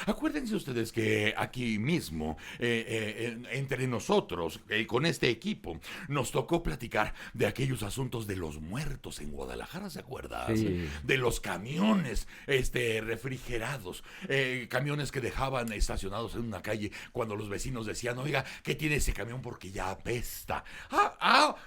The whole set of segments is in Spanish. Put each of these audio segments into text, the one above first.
Acuérdense ustedes que aquí mismo, entre nosotros, con este equipo, nos tocó platicar de aquellos asuntos de los muertos en Guadalajara, ¿se acuerdas? Sí. De los camiones refrigerados, camiones que dejaban estacionados en una calle cuando los vecinos decían, oiga, ¿qué tiene ese camión? Porque ya apesta.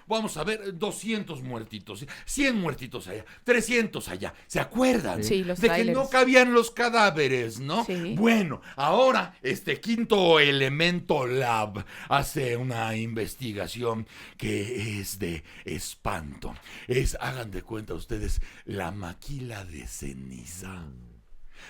Vamos a ver, 200 muertitos, 100 muertitos allá, 300 allá. ¿Se acuerdan? Sí. Sí, los De que no trailers. cabían los cadáveres, ¿no? Sí. Bueno, ahora este Quinto Elemento Lab hace una investigación que es de espanto. Hagan de cuenta ustedes, la maquila de ceniza.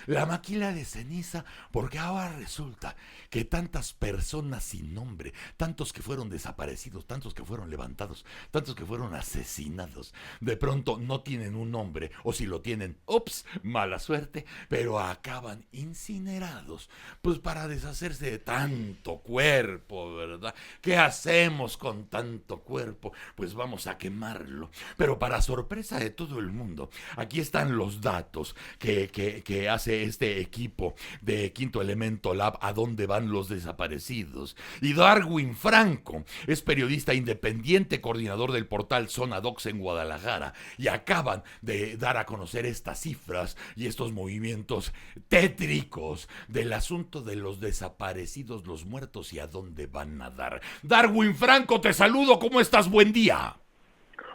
La maquila de ceniza, porque ahora resulta que tantas personas sin nombre, tantos que fueron desaparecidos, tantos que fueron levantados, tantos que fueron asesinados, de pronto no tienen un nombre, o si lo tienen, ups, mala suerte, pero acaban incinerados, pues para deshacerse de tanto cuerpo, ¿verdad? ¿Qué hacemos con tanto cuerpo? Pues vamos a quemarlo. Pero para sorpresa de todo el mundo, aquí están los datos que hace este equipo de Quinto Elemento Lab, a dónde van los desaparecidos. Y Darwin Franco es periodista independiente, coordinador del portal Zona Docs en Guadalajara, y acaban de dar a conocer estas cifras y estos movimientos tétricos del asunto de los desaparecidos, los muertos y a dónde van a dar. Darwin Franco, te saludo, ¿cómo estás? Buen día.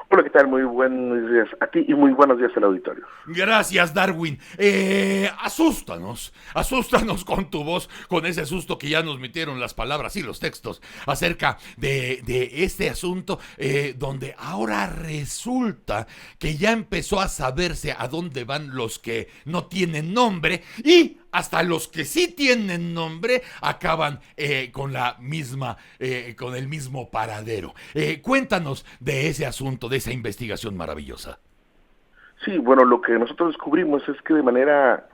Hola, ¿qué tal? Muy buenos días a ti y muy buenos días al auditorio. Gracias, Darwin. Asústanos con tu voz, con ese susto que ya nos metieron las palabras y los textos acerca de este asunto, donde ahora resulta que ya empezó a saberse a dónde van los que no tienen nombre y hasta los que sí tienen nombre acaban con el mismo paradero. Cuéntanos de ese asunto, de esa investigación maravillosa. Sí, bueno, lo que nosotros descubrimos es que de manera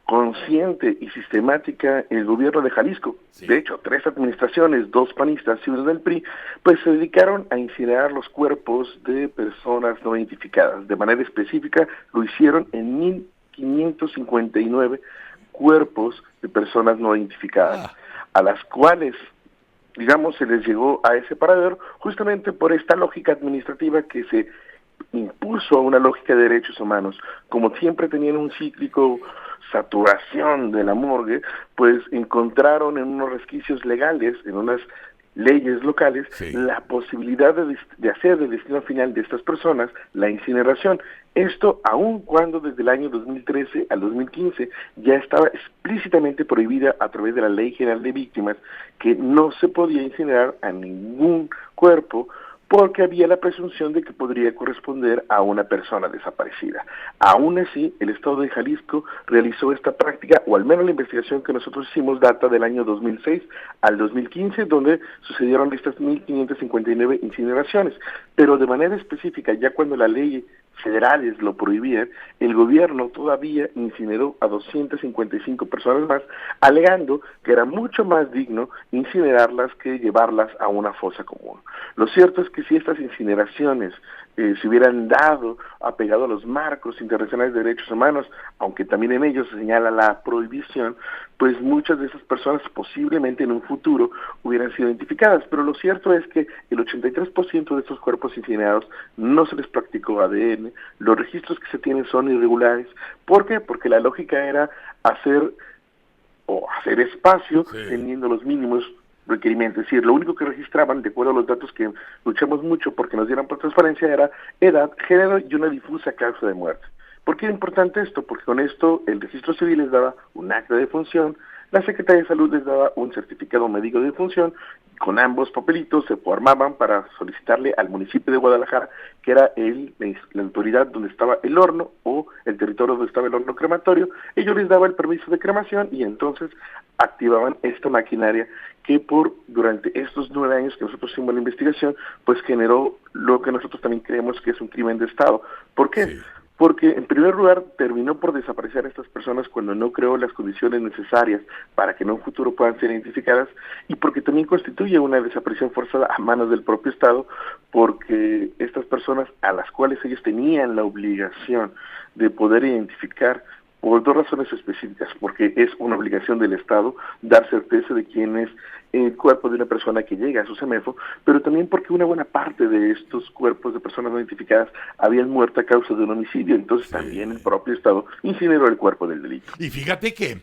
consciente y sistemática el gobierno de Jalisco, Sí. de hecho, 3 administraciones, 2 panistas y 1 del PRI, pues se dedicaron a incinerar los cuerpos de personas no identificadas. De manera específica, lo hicieron en 1559 cuerpos de personas no identificadas, a las cuales, digamos, se les llegó a ese paradero justamente por esta lógica administrativa que se impuso a una lógica de derechos humanos. Como siempre tenían un cíclico saturación de la morgue, pues encontraron en unos resquicios legales, en unas leyes locales, Sí. la posibilidad de hacer del destino final de estas personas la incineración. Esto aun cuando desde el año 2013 al 2015 ya estaba explícitamente prohibida a través de la Ley General de Víctimas que no se podía incinerar a ningún cuerpo porque había la presunción de que podría corresponder a una persona desaparecida. Aún así, el Estado de Jalisco realizó esta práctica, o al menos la investigación que nosotros hicimos data del año 2006 al 2015, donde sucedieron estas 1559 incineraciones. Pero de manera específica, ya cuando la ley federales lo prohibían, el gobierno todavía incineró a 255 personas más, alegando que era mucho más digno incinerarlas que llevarlas a una fosa común. Lo cierto es que si estas incineraciones se hubieran dado apegado a los marcos internacionales de derechos humanos, aunque también en ellos se señala la prohibición, pues muchas de esas personas posiblemente en un futuro hubieran sido identificadas, pero lo cierto es que el 83% de estos cuerpos incinerados no se les practicó ADN, los registros que se tienen son irregulares. ¿Por qué? Porque la lógica era hacer espacio teniendo los mínimos requerimientos. Es decir, lo único que registraban, de acuerdo a los datos que luchamos mucho porque nos dieran por transparencia, era edad, género y una difusa causa de muerte. ¿Por qué era importante esto? Porque con esto el registro civil les daba un acta de defunción, la Secretaría de Salud les daba un certificado médico de defunción, con ambos papelitos se formaban para solicitarle al municipio de Guadalajara, que era la autoridad donde estaba el horno o el territorio donde estaba el horno crematorio, ellos les daban el permiso de cremación y entonces activaban esta maquinaria que durante estos 9 años que nosotros hicimos la investigación, pues generó lo que nosotros también creemos que es un crimen de Estado. ¿Por qué? Sí. Porque en primer lugar terminó por desaparecer a estas personas cuando no creó las condiciones necesarias para que en un futuro puedan ser identificadas y porque también constituye una desaparición forzada a manos del propio Estado, porque estas personas a las cuales ellos tenían la obligación de poder identificar Por dos razones específicas, porque es una obligación del Estado dar certeza de quién es el cuerpo de una persona que llega a su CEMEFO, pero también porque una buena parte de estos cuerpos de personas no identificadas habían muerto a causa de un homicidio, entonces también el propio Estado incineró el cuerpo del delito. Y fíjate que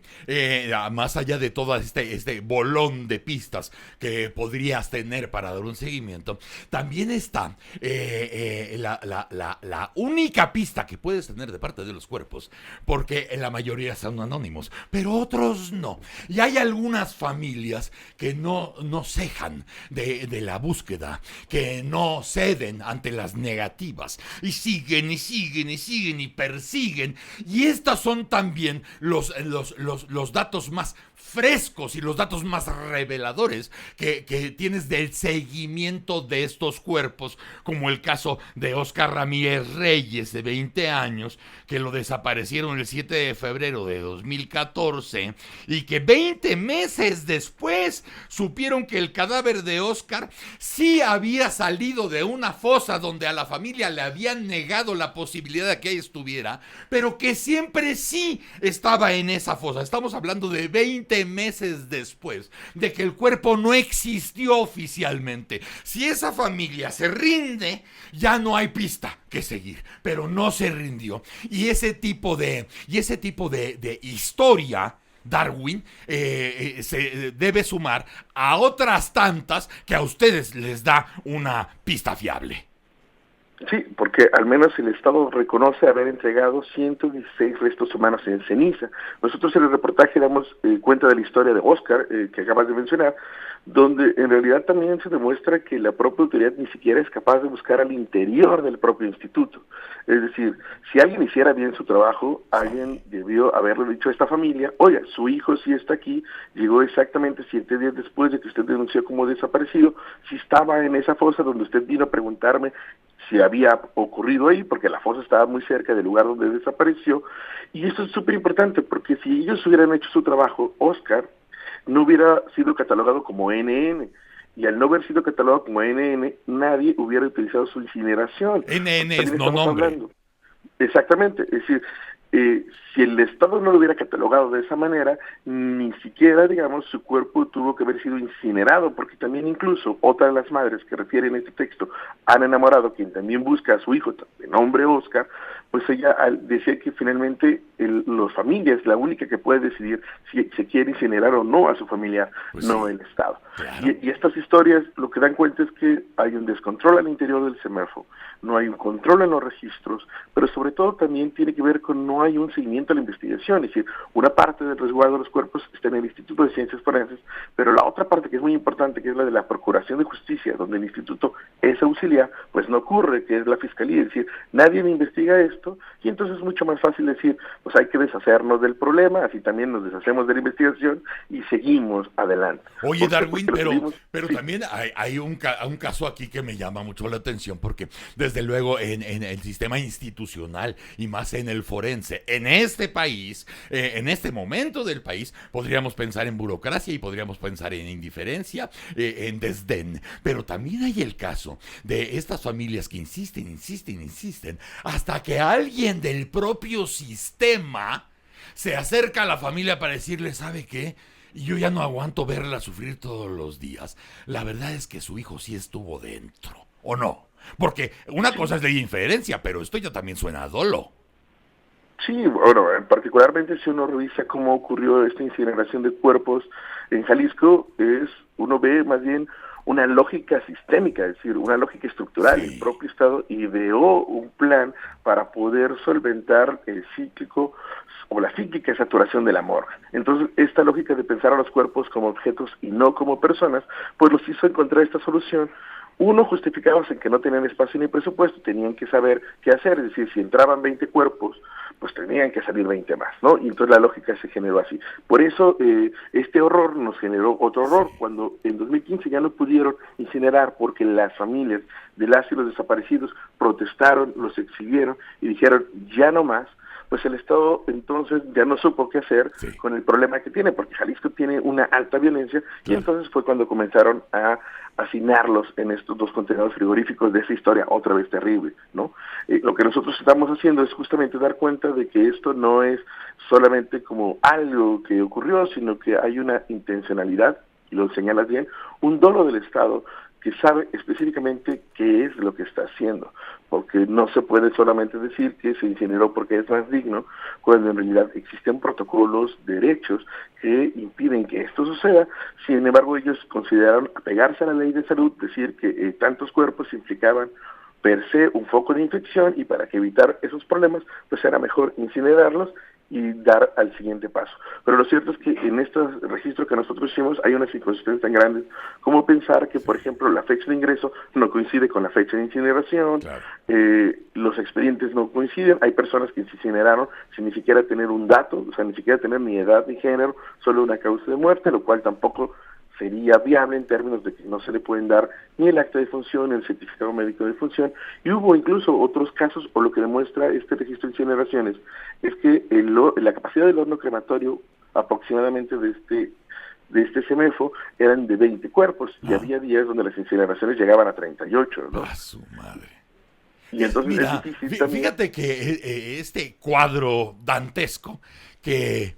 más allá de todo este bolón de pistas que podrías tener para dar un seguimiento, también está la única pista que puedes tener de parte de los cuerpos, porque la mayoría son anónimos, pero otros no. Y hay algunas familias que no cejan de la búsqueda, que no ceden ante las negativas, y siguen y siguen y siguen y persiguen. Y estas son también los datos más frescos y los datos más reveladores que tienes del seguimiento de estos cuerpos, como el caso de Óscar Ramírez Reyes, de 20 años, que lo desaparecieron el 7 de febrero de 2014 y que 20 meses después supieron que el cadáver de Óscar sí había salido de una fosa donde a la familia le habían negado la posibilidad de que ahí estuviera, pero que siempre sí estaba en esa fosa. Estamos hablando de 20 meses después de que el cuerpo no existió oficialmente. Si esa familia se rinde, ya no hay pista que seguir, pero no se rindió. Y ese tipo de historia, Darwin, se debe sumar a otras tantas que a ustedes les da una pista fiable. Sí, porque al menos el Estado reconoce haber entregado 116 restos humanos en ceniza. Nosotros en el reportaje damos cuenta de la historia de Óscar, que acabas de mencionar, donde en realidad también se demuestra que la propia autoridad ni siquiera es capaz de buscar al interior del propio instituto. Es decir, si alguien hiciera bien su trabajo, alguien debió haberle dicho a esta familia: oiga, su hijo sí está aquí, llegó exactamente 7 días después de que usted denunció como desaparecido, si estaba en esa fosa donde usted vino a preguntarme si había ocurrido ahí, porque la fosa estaba muy cerca del lugar donde desapareció. Y eso es súper importante, porque si ellos hubieran hecho su trabajo, Óscar no hubiera sido catalogado como NN, y al no haber sido catalogado como NN, nadie hubiera utilizado su incineración. NN es no nombre. Hablando. Exactamente, es decir, si el Estado no lo hubiera catalogado de esa manera, ni siquiera, digamos, su cuerpo tuvo que haber sido incinerado, porque también incluso otra de las madres que refiere en este texto, Ana Enamorado, quien también busca a su hijo de nombre Óscar, pues ella decía que finalmente la familia es la única que puede decidir si se quiere incinerar o no a su familiar, pues no sí, el Estado. Claro. Y estas historias lo que dan cuenta es que hay un descontrol al interior del CEMEFO, no hay un control en los registros, pero sobre todo también tiene que ver con no hay un seguimiento a la investigación, es decir, una parte del resguardo de los cuerpos está en el Instituto de Ciencias Forenses, pero la otra parte que es muy importante, que es la de la Procuración de Justicia, donde el instituto es auxiliar, pues no ocurre, que es la Fiscalía, es decir, nadie me investiga esto, y entonces es mucho más fácil decir, pues hay que deshacernos del problema, así también nos deshacemos de la investigación y seguimos adelante. Oye, Darwin, pero sí, también hay un caso aquí que me llama mucho la atención, porque desde luego en el sistema institucional y más en el forense, en este país, en este momento del país, podríamos pensar en burocracia y podríamos pensar en indiferencia, en desdén, pero también hay el caso de estas familias que insisten, hasta que alguien del propio sistema se acerca a la familia para decirle, ¿sabe qué? Yo ya no aguanto verla sufrir todos los días. La verdad es que su hijo sí estuvo dentro, ¿o no? Porque una cosa es de inferencia, pero esto ya también suena a dolo. Sí, bueno, particularmente si uno revisa cómo ocurrió esta incineración de cuerpos en Jalisco, uno ve más bien una lógica sistémica, es decir, una lógica estructural. Sí. El propio Estado ideó un plan para poder solventar el cíclico o la cíclica saturación de la morgue. Entonces, esta lógica de pensar a los cuerpos como objetos y no como personas, pues los hizo encontrar esta solución. Uno, justificados en que no tenían espacio ni presupuesto, tenían que saber qué hacer, es decir, si entraban 20 cuerpos, pues tenían que salir 20 más, ¿no? Y entonces la lógica se generó así. Por eso, este horror nos generó otro horror, cuando en 2015 ya no pudieron incinerar porque las familias de las y los desaparecidos protestaron, los exhibieron y dijeron, ya no más, pues el Estado entonces ya no supo qué hacer con el problema que tiene, porque Jalisco tiene una alta violencia, y entonces fue cuando comenzaron a hacinarlos en estos 2 contenedores frigoríficos de esa historia otra vez terrible, ¿no? Lo que nosotros estamos haciendo es justamente dar cuenta de que esto no es solamente como algo que ocurrió, sino que hay una intencionalidad, y lo señalas bien, un dolo del Estado que sabe específicamente qué es lo que está haciendo, porque no se puede solamente decir que se incineró porque es más digno, cuando en realidad existen protocolos, derechos que impiden que esto suceda. Sin embargo, ellos consideraron apegarse a la ley de salud, decir que tantos cuerpos implicaban per se un foco de infección, y para que evitar esos problemas, pues era mejor incinerarlos y dar al siguiente paso. Pero lo cierto es que en este registro que nosotros hicimos hay unas inconsistencias tan grandes como pensar que, por ejemplo, la fecha de ingreso no coincide con la fecha de incineración, los expedientes no coinciden, hay personas que se incineraron sin ni siquiera tener un dato, o sea, ni siquiera tener ni edad ni género, solo una causa de muerte, lo cual tampoco sería viable en términos de que no se le pueden dar ni el acta de función, ni el certificado médico de función, y hubo incluso otros casos, o lo que demuestra este registro de incineraciones, es que la capacidad del horno crematorio aproximadamente de este CEMEFO eran de 20 cuerpos, y había días donde las incineraciones llegaban a 38, ¿no? ¡A su madre! Y entonces mira, es difícil también. Fíjate que este cuadro dantesco que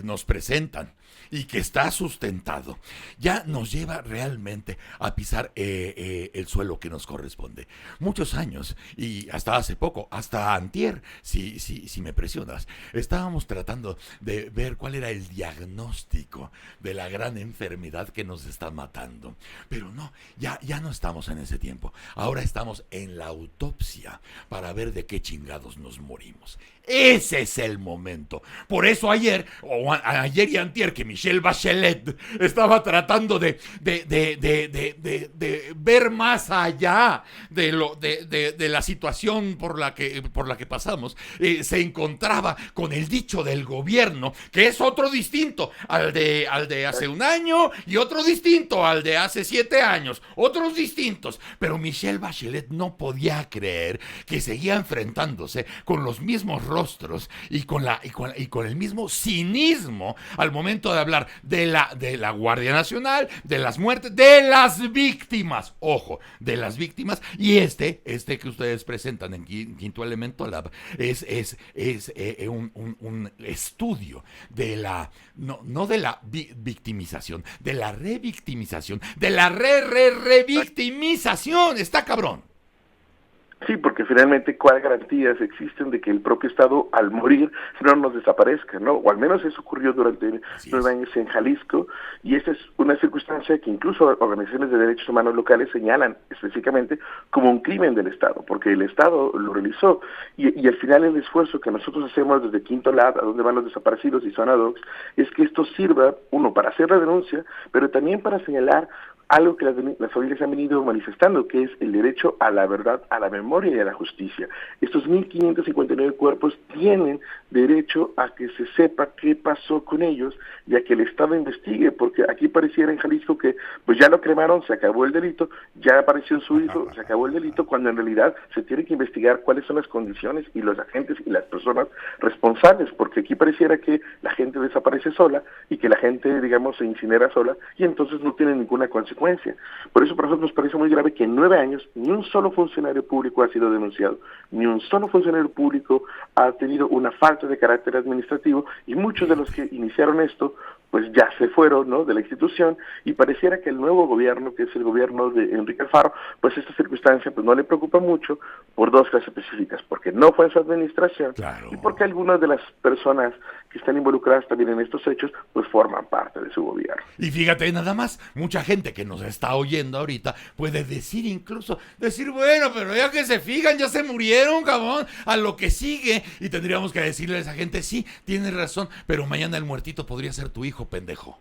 nos presentan y que está sustentado, ya nos lleva realmente a pisar el suelo que nos corresponde. Muchos años, y hasta hace poco, hasta antier, si me presionas, estábamos tratando de ver cuál era el diagnóstico de la gran enfermedad que nos está matando. Pero no, ya no estamos en ese tiempo. Ahora estamos en la autopsia para ver de qué chingados nos morimos. Ese es el momento. Por eso ayer y antier, que Michelle Bachelet estaba tratando de ver más allá de la situación por la que pasamos, se encontraba con el dicho del gobierno, que es otro distinto al de hace un año, y otro distinto al de hace 7 años, otros distintos. Pero Michelle Bachelet no podía creer que seguía enfrentándose con los mismos rostros y con el mismo cinismo al momento de hablar de la Guardia Nacional, de las muertes, de las víctimas, ojo, de las víctimas. Y este que ustedes presentan en Quinto Elemento Lab es un estudio de la no de la victimización, de la revictimización, de la revictimización. Está cabrón. Sí, porque finalmente, ¿cuál garantías existen de que el propio Estado, al morir, no nos desaparezca, ¿no? O al menos eso ocurrió durante 9 años en Jalisco, y esta es una circunstancia que incluso organizaciones de derechos humanos locales señalan específicamente como un crimen del Estado, porque el Estado lo realizó, y al final el esfuerzo que nosotros hacemos desde Quinto Lab, a donde van los desaparecidos y Zona Docs, es que esto sirva, uno, para hacer la denuncia, pero también para señalar algo que las familias han venido manifestando, que es el derecho a la verdad, a la memoria y a la justicia. Estos 1.559 cuerpos tienen derecho a que se sepa qué pasó con ellos y a que el Estado investigue, porque aquí pareciera en Jalisco que pues ya lo cremaron, se acabó el delito, ya apareció su hijo, se acabó el delito, cuando en realidad se tiene que investigar cuáles son las condiciones y los agentes y las personas responsables, porque aquí pareciera que la gente desaparece sola y que la gente, digamos, se incinera sola, y entonces no tiene ninguna consecuencia. Por eso para nosotros nos parece muy grave que en 9 años ni un solo funcionario público ha sido denunciado, ni un solo funcionario público ha tenido una falta de carácter administrativo, y muchos de los que iniciaron esto pues ya se fueron, ¿no?, de la institución, y pareciera que el nuevo gobierno, que es el gobierno de Enrique Alfaro, pues esta circunstancia pues no le preocupa mucho por 2 cosas específicas, porque no fue en su administración, y porque algunas de las personas que están involucradas también en estos hechos pues forman parte de su gobierno. Y fíjate nada más, mucha gente que nos está oyendo ahorita puede decir, bueno, pero ya que se fijan, ya se murieron, cabrón, a lo que sigue. Y tendríamos que decirle a esa gente, sí, tienes razón, pero mañana el muertito podría ser tu hijo, pendejo.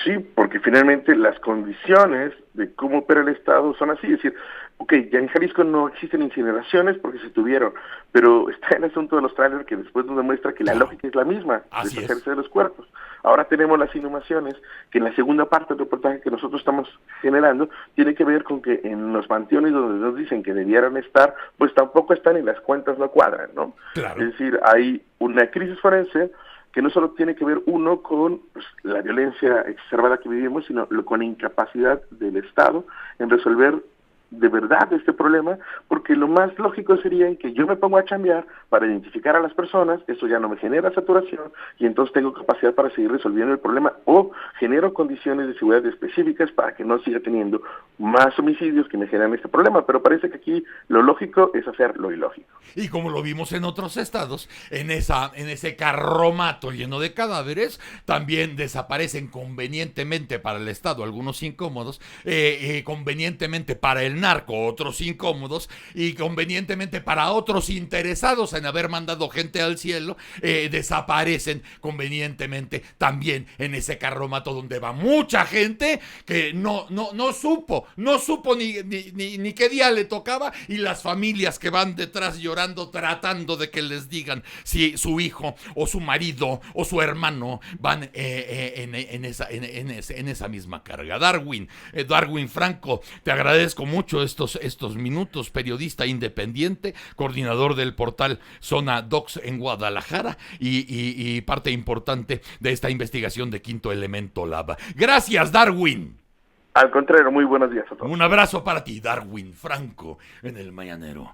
Sí, porque finalmente las condiciones de cómo opera el Estado son así, es decir, ok, ya en Jalisco no existen incineraciones porque se tuvieron, pero está el asunto de los trailers que después nos demuestra que la Claro, lógica es la misma, así es. deshacerse de los cuerpos. Ahora tenemos las inhumaciones, que en la segunda parte del reportaje que nosotros estamos generando, tiene que ver con que en los panteones donde nos dicen que debieran estar, pues tampoco están y las cuentas no cuadran, ¿no? Claro. Es decir, hay una crisis forense que no solo tiene que ver uno con pues, la violencia exacerbada que vivimos, sino con la incapacidad del Estado en resolver de verdad este problema, porque lo más lógico sería en que yo me pongo a chambear para identificar a las personas, eso ya no me genera saturación y entonces tengo capacidad para seguir resolviendo el problema o genero condiciones de seguridad específicas para que no siga teniendo más homicidios que me generan este problema, pero parece que aquí lo lógico es hacer lo ilógico. Y como lo vimos en otros estados, en ese carromato lleno de cadáveres, también desaparecen convenientemente para el Estado algunos incómodos, convenientemente para el narco otros incómodos y convenientemente para otros interesados en haber mandado gente al cielo, desaparecen convenientemente también en ese carromato donde va mucha gente que no supo ni qué día le tocaba, y las familias que van detrás llorando tratando de que les digan si su hijo o su marido o su hermano van en esa misma carga. Darwin Franco, te agradezco mucho estos minutos, periodista independiente, coordinador del portal Zona Docs en Guadalajara y parte importante de esta investigación de Quinto Elemento Lab. Gracias, Darwin. Al contrario, muy buenos días a todos. Un abrazo para ti, Darwin Franco, en el Mañanero.